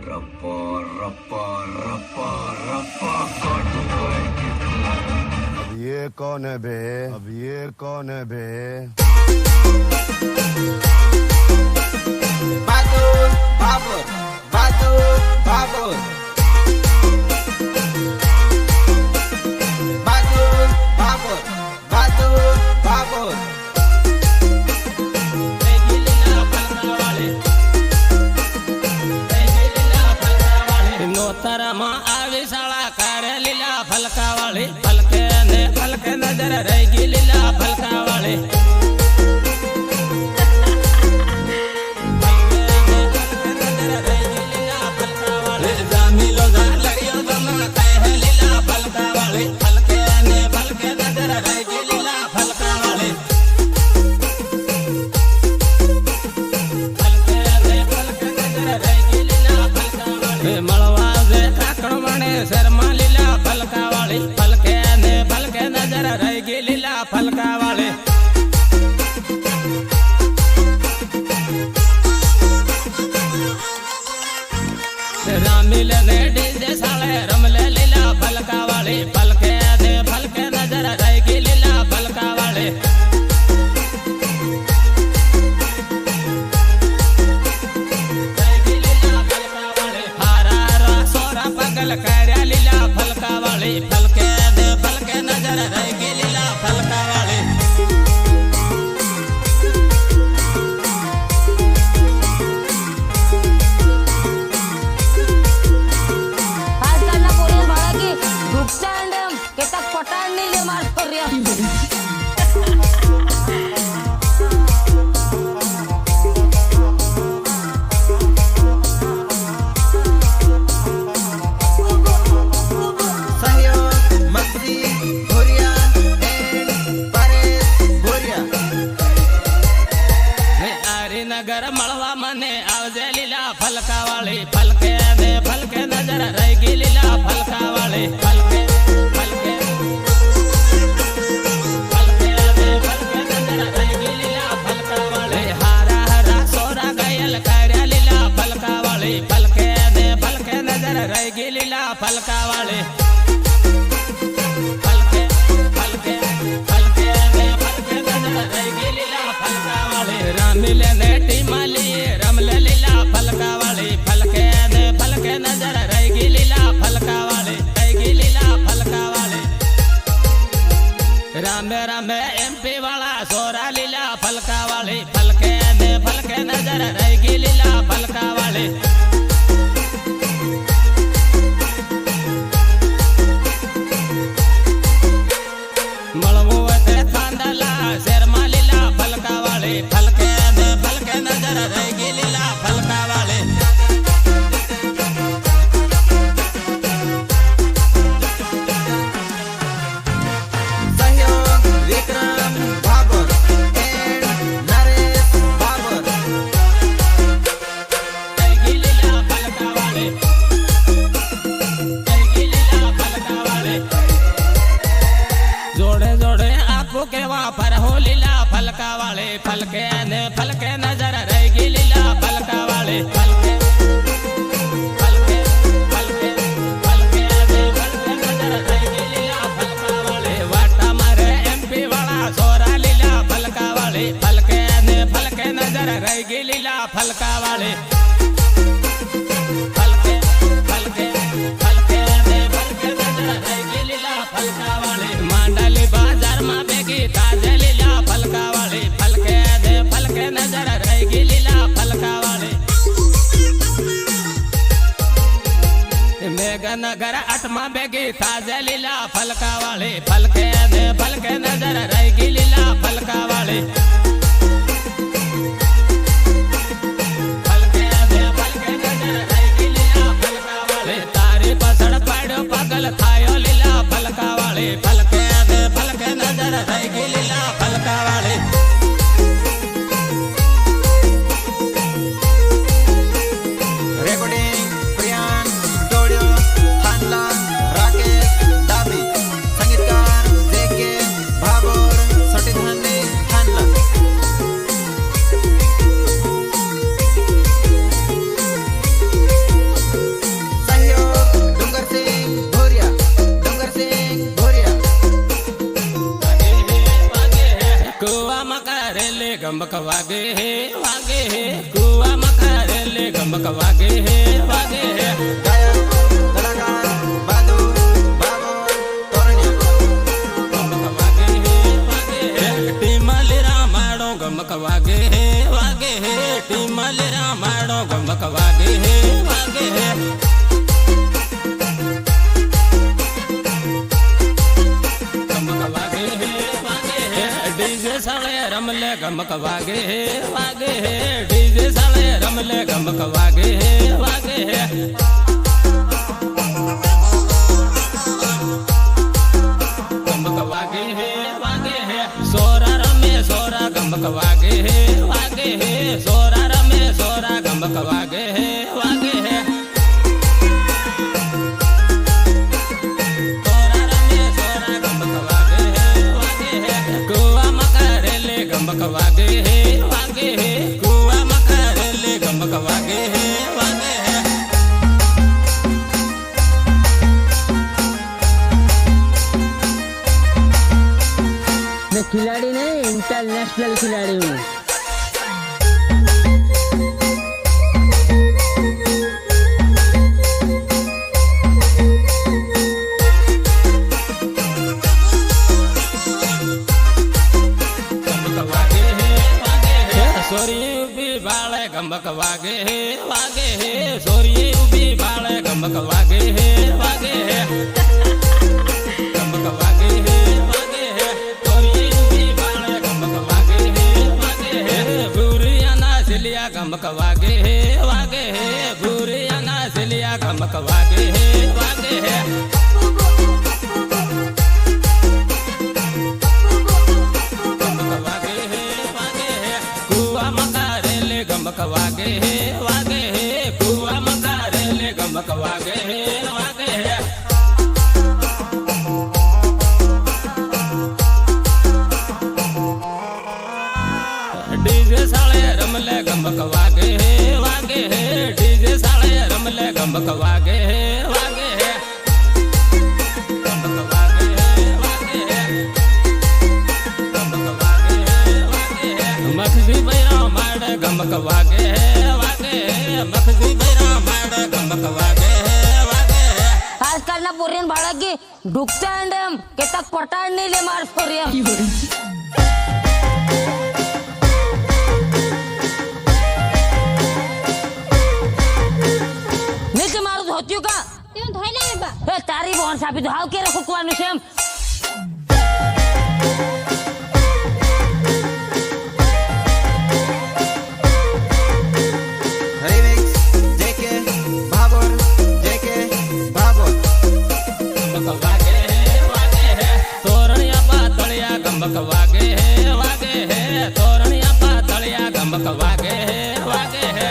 रप्पा रप्पा रप्पा रप्पा काटू है। अब ये कौन है बे? अब ये कौन है बे? बहादुर बाबर, बहादुर बाबर, बहादुर बाबर, बहादुर बाबर। નોતરમાં આવી શાળા કારે લીલા ફલકા વાળી ફલકે ને ફલકે નજર રહી ગઈ લીલા ફલકા વાળી જામીલો જા લડિયો તમને કહે લીલા ફલકા વાળી ફલકે ને ફલકે નજર રહી ગઈ લીલા ફલકા વાળી ફલકે ને ફલકે નજર રહી ગઈ લીલા ફલકા વાળી મળવા शर्मा लीला फलका वाली फलके ने फलके नजर रह गई लीला फलका वाली रामिल ने डीजे साले रमले लीला फलका वाली फलके ने फलके नजर रह गई लीला फलका वाली कार्या लीला फलका वाली फलके दे फलके नजर रह गई लीला फलका वाली आजकाल ना पोरी बाळा की ग्रुपस्टँड केता पटाण निले मार पर्या नगर मळवा मने आवजे लीला फलका वाली फलके दे फलके नजर रह गई लीला फलका वाली फलके फलके फलके दे फलके नजर रह गई लीला फलका वाली हारा हरा सोरा गयल कार्या लीला फलका वाली फलके दे फलके नजर रह गई लीला फलका वाली फलके फलके फलके दे फलके नजर रह गई लीला फलका वाली रामिल ने रमले लीला फलका वाली फलके दे फलके नजर रह गई लीला फलका वाली रह गई लीला फलका वाली रामे रामे एमपी वाला सोरा लीला फलका वाली फलके दे फलके नजर रह गई लीला फलका वाली मलमू ते थांदला शर्मा लीला फलका वाली फलके दे फलके नजर रह गई लीला फलका वाली सहयोग विक्रम बाबर एंड नरेश बाबर। रह गई लीला फलका वाली रह गई लीला फलका वाली जोड़े जोड़े आपको के वहाँ पर हो लीला फलका वाले फलके ने फलके नजर रह गई लीला फलका वाले फलके फलके फलके फलके ने फलके नजर रह गई लीला फलका वाले वाटा मारे एमपी वाला सोरा लीला फलका वाले फलके ने फलके नजर रह गई लीला फलका वाले फलके फलके फलके ने फलके नजर रह गई लीला फलका वाले मांडली बाजार में बेगी ताजे लीला फलका वाली फलके दे फलके नजर रह गई लीला फलका वाली मेघनगर अठमा बेगी ताजे लीला फलका वाली फलके दे फलके नजर रह गई लीला फलका वाली फलके दे फलके नजर रह गई लीला फलका वाली तारी पसड़ पाड़ो पागल थायो लीला फलका वाली फलके दे फलके नजर रह गई लीला फलका वाली रेकॉर्डिंग प्रियान डोडियो थानला राकेश दाबी संगीतकार जेके भाबोर ગમક વાગે હે વાગે હે ગાયક કલાકાર બાદુ બાબર તોરણિયા ગમક વાગે હે વાગે હે ટીમલી રામાડો ગમક વાગે હે વાગે હે ટીમલી રામાડો ગમક વાગે હે વાગે હે ગમક વાગે હે વાગે હે ડીજે સાળે રમલે ગમક વાગે હે વાગે હે ડીજે સાળે રમલે ગમક વાગે હે વાગે હે ગમક વાગે હે વાગે હે સોરા રમે સોરા ગમક વાગે હે વાગે હે સોરા રમે સોરા ગમક વાગે હે વાગે હે સોરા રમે સોરા ગમક વાગે હે વાગે હે કુવા મકરેલે ગમક વાગે હે વાગે હે કુવા મકરેલે ગમક વાગે હે વાગે હે मैं खिलाड़ी नहीं इंटरनेशनल खिलाड़ी हूँ ગમક વાગે હે વાગે હે સોરી ઉભી બાળે ગમક વાગે હે વાગે હે સોરી ઉભી બાળે ગમક વાગે હે વાગે હે ગમક વાગે હે વાગે હે સોરી ઉભી બાળે ગમક વાગે હે વાગે હે ભૂરિયાના સિલિયા ગમક વાગે હે વાગે હે ભૂરિયાના સિલિયા ગમક વાગે હે વાગે હે ગમક વાગે હે વાગે હે કુવા મકારેલે ગમક વાગે હે વાગે હે કુવા મકારેલે ગમક વાગે હે વાગે હે ડીજે સાળે રમલે ગમક વાગે હે વાગે હે ડીજે સાળે રમલે ગમક વાગે હે વાગે હે ગમક વાગે હે વાગે હે ગમક વાગે હે વાગે હે મખજી બૈરા માડે ગમક વાગે હે વાગે હે મખજી બૈરા માડે ગમક વાગે હે વાગે હે आजकाल ना पोरियन भाड़ा की ढुकता है हम के तक पटाड़ नहीं ले मार पोरियन નીચે મારું ધોત્યું કા તેમ ધોઈ લે બા એ તારી બોન સાપી તો હાવ કે રખવાનું છે એમ રિમિક્સ જેકે બાબર જેકે બાબર ગમક વાગે હે વાગે હે તોરણિયા પાતળિયા ગમક વાગે હે વાગે હે તોરણિયા પાતળિયા ગમક વાગે હે વાગે હે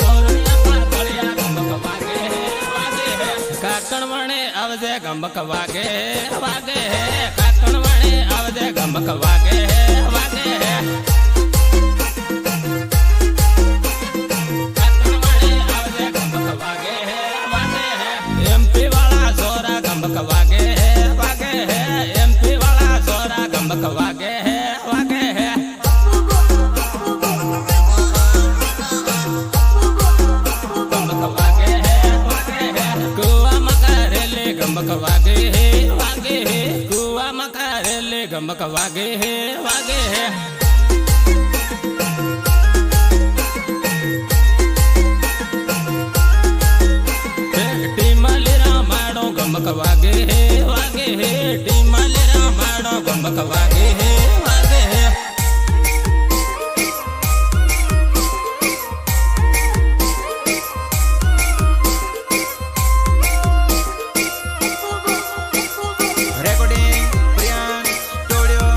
તોરણિયા પાતળિયા ગમક વાગે હે વાગે હે કાકણ વણે આવજે ગમક વાગે હે વાગે હે કાકણ વણે આવજે ગમક વાગે હે વાગે હે MP વાળા સોરા ગમક વાગે હે વાગે હે MP વાળા સોરા ગમક વાગે હે વાગે હે ગમક વાગે હે વાગે હે કુવા મકારેલે ગમક વાગે હે વાગે હે કુવા મકારેલે ગમક વાગે હે વાગે હે ટીમલી રામાડો ગમક વાગે હે વાગે હે ટીમલી રામાડો ગમક વાગે હે વાગે હે recording Priyan studio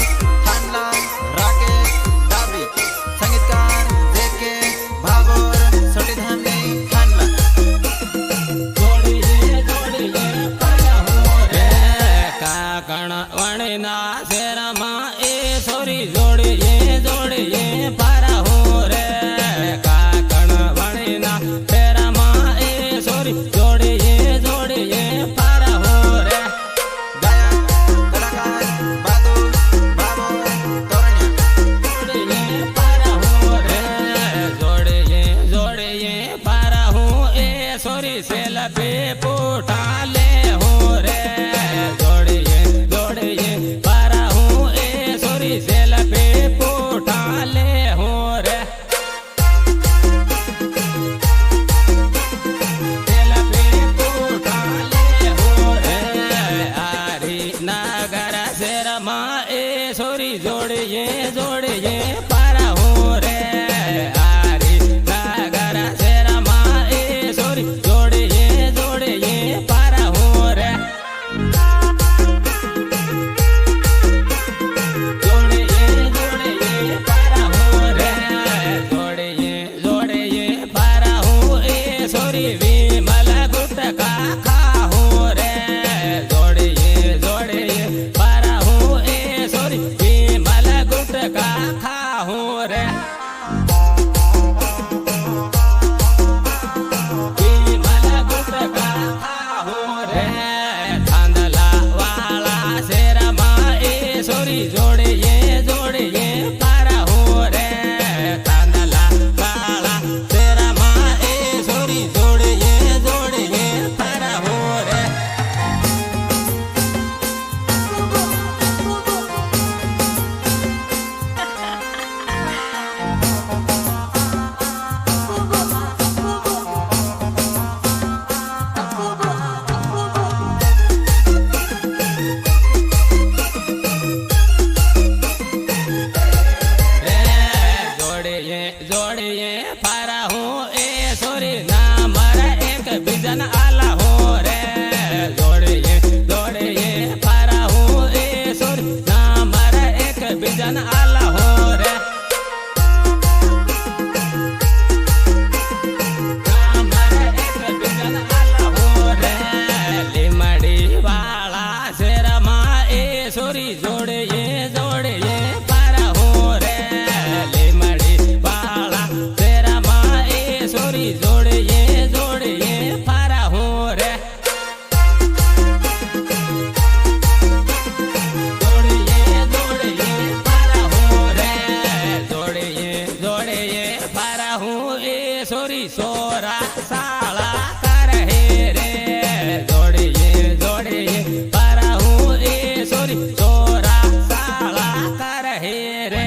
sorry selfie पूठा ले हूँ रे जोड़िए जोड़िए पारा हूँ ए सोरी सेल्फी पूठा ले हूँ रे सेल्फी पूठा ले हूँ रे आरी नगर से रमा ए सोरी जोड़िए जोड़िए पारा हूँ रे आरी नगर से रमा ए सोरी जोड़िए जोड़िए पारा हूँ रे जोड़िए जोड़िए पारा हूँ रे जोड़िए जोड़िए पारा हूँ ए सोरी विमल गुटका खा हूँ रे जोड़िए जोड़िए पारा हूँ ए सोरी विमल गुटका खा हूँ रे विमल गुटका खा हूँ रे थांदला वाला शेरमा ए सोरी जोड़िए जोड़िए पारा हूँ रे थांदला वाला शेरमा ए सोरी जोड़िए जोड़िए पारा हूँ रे जोड़िए जोड़िए पारा हूँ ए सोरी नाम रे एक बिजन आला हूँ रे जोड़िए जोड़िए पारा हूँ ए सोरी नाम रे एक बिजन आला हूँ रे नाम रे एक बिजन आला हूँ रे लिमड़ी वाला शेरमा ए सोरी जोड़िए जोड़िए पारा हूँ रे लिमड़ी वाला शेरमा ए सोरी जोड़िए जोड़िए पारा हूँ रे जोड़िए जोड़िए पारा हूँ रे जोड़िए जोड़िए पारा हूँ ए सोरी सोरा साला कर हे रे जोड़िए जोड़िए पारा हूँ ए सोरी सोरा साला कर हे रे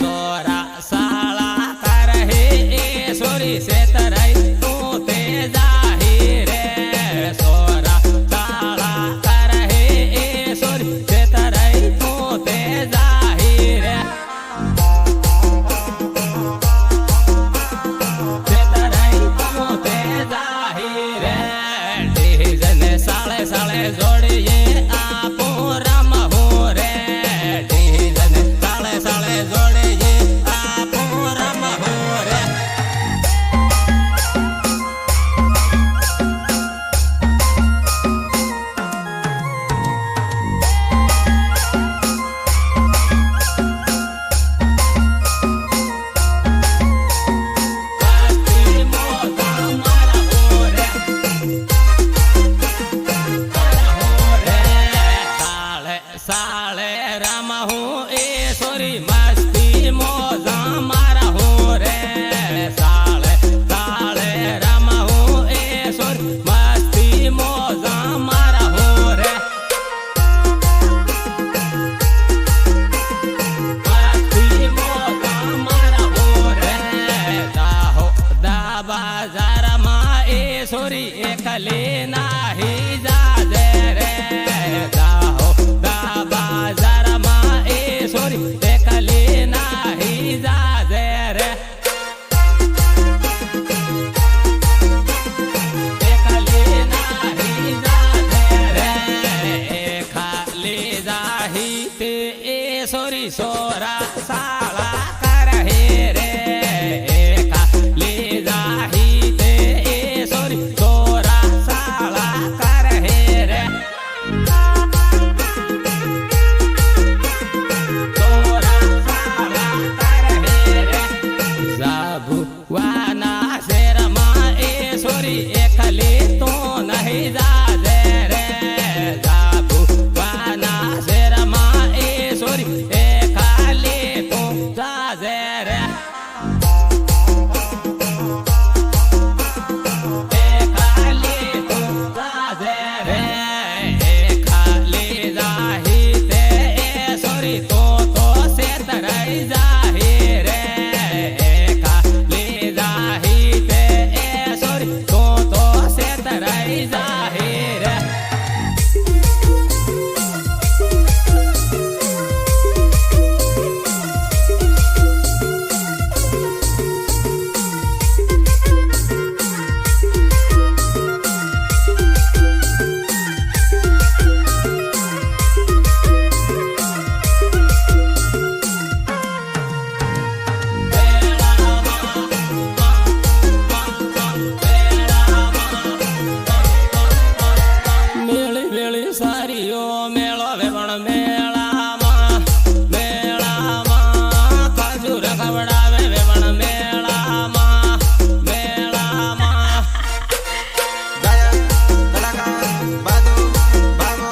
सोरा साला कर हे ए सोरी से तरई तू ते जाही रे सोरा साला कर हे ए सोरी से तरई तू ते जाही रे से तरई तू ते जाही रे डीजन साले साले जोड़िए आपो राम हो रे डीजन साले साले जोड़िए आपो राम हो रे बाती मोता मारा हो रे साले साले राम हूँ ए सोरी मस्ती मोजा मारा हूँ रे साले साले राम हूँ ए सोरी मस्ती मोजा मारा हूँ रे मस्ती मोजा मारा हूँ रे दाहो दा बाजार मा ए सोरी एकले नाही जा दे रे दाहो दा बाजार मा ए सोरी एकले नाही जा दे रे एकले नाही जा दे रे खाली जाही ते ए सोरी सोरा साला कर हे रे खाली जाही ते ए सोरी सोरा साला कर हे रे सोरा साला कर हे रे जाबू वाना शेरमा ए सोरी एकली तो नहीं जा दे रे जाबू वाना शेरमा ए सोरी एक રે ખાલી જાહી તે સોરી તો સેતરાઈ જાહી રે ખાલી જાહી તે સોરી તો સેતરાઈ જાહી રે સારીઓ મેળો વેવણ મેળામાં મેળામાં ખજૂર ખવડાવે વેવણ મેળામાં મેળામાં ગાયક કલાકાર બાદુ બાબો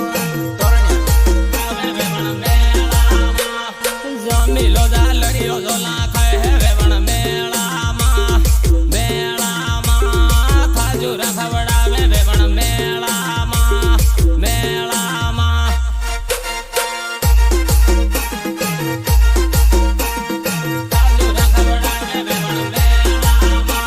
તોરણિયા વેવણ મેળામાં જમીલો જાલડીઓ ઝોલા ખાય વેવણ મેળામાં મેળામાં ખજૂર ખવડાવે વેવણ મેળામાં મેળામાં ખજૂર ખવડાવે વેવણ મેળામાં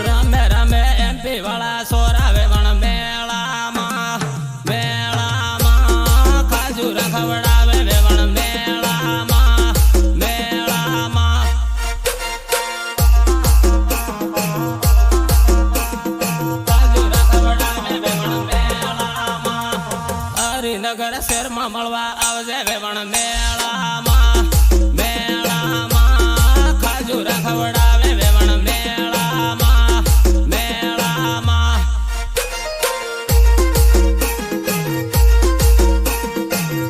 રમે રમે એમપી વાળા સોરા વેવણ મેળામાં મેળામાં ખજૂર ખવડાવે વેવણ મેળામાં મેળામાં ખજૂર ખવડાવે વેવણ મેળામાં હરિનગર શહેરમાં મળવા આવજે વેવણ મેળામાં મેળામાં ખજૂર ખવડાવે વેવણ મેળામાં મેળામાં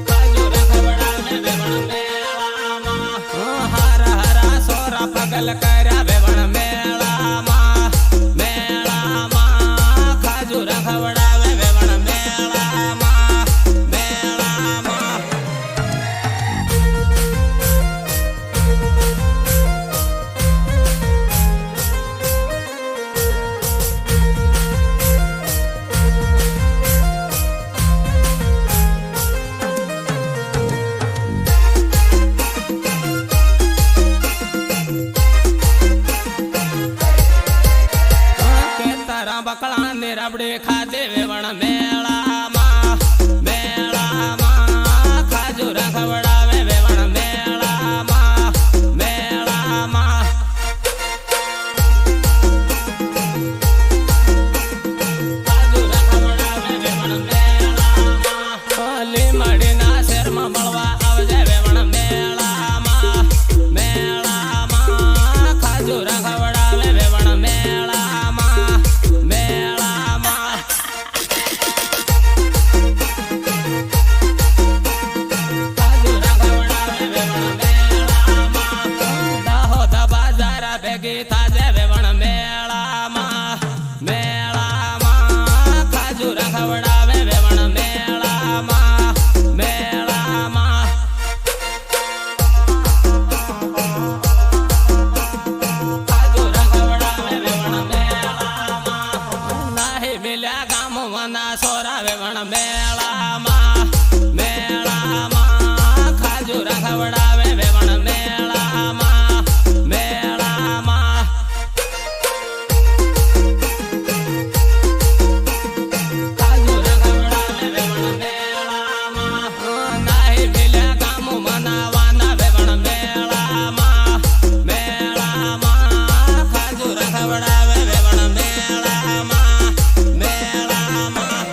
ખજૂર ખવડાવે વેવણ મેળામાં હારા હારા સોરા પગલ કર્યા વેવણ મેળામાં મેળામાં ખજૂર ખવડાવે વેવણ મેળામાં મેળામાં તારા બકળા ને રબડે ખાધે વેવણ મેળામાં મેળામાં ખજૂર ખવડાવે વેવણ મેળામાં મેળામાં ખજૂર ખવડાવે વેવણ મેળામાં લીમડીના શહેરમાં મળવા આવજે વેવણ મેળામાં મેળામાં ખજૂર ખવડાવે વેવણ મેળામાં મેળામાં ખજૂર ખવડાવે વેવણ મેળામાં દાહોદ બાજારા ભેગી થાજે વેવણ મેળામાં મેળામાં ખજૂર ખવડાવે વેવણ મેળામાં મેળામાં ખજૂર ખવડાવે વેવણ મેળામાં નાહી મિલ્યા ગામોના સોરા વેવણ મેળામાં મેળામાં ખજૂર ખવડાવે વેવણ મેળામાં મેળામાં ખજૂર ખવડાવે વેવણ મેળામાં નાહી મિલ્યા ગામો મનાવાના વેવણ મેળામાં મેળામાં ખજૂર ખવડાવે વેવણ મેળામાં મેળામાં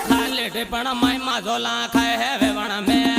ખાલી ટીપણ માયમાં ઝોલા ખાય હે વેવણ મેળામાં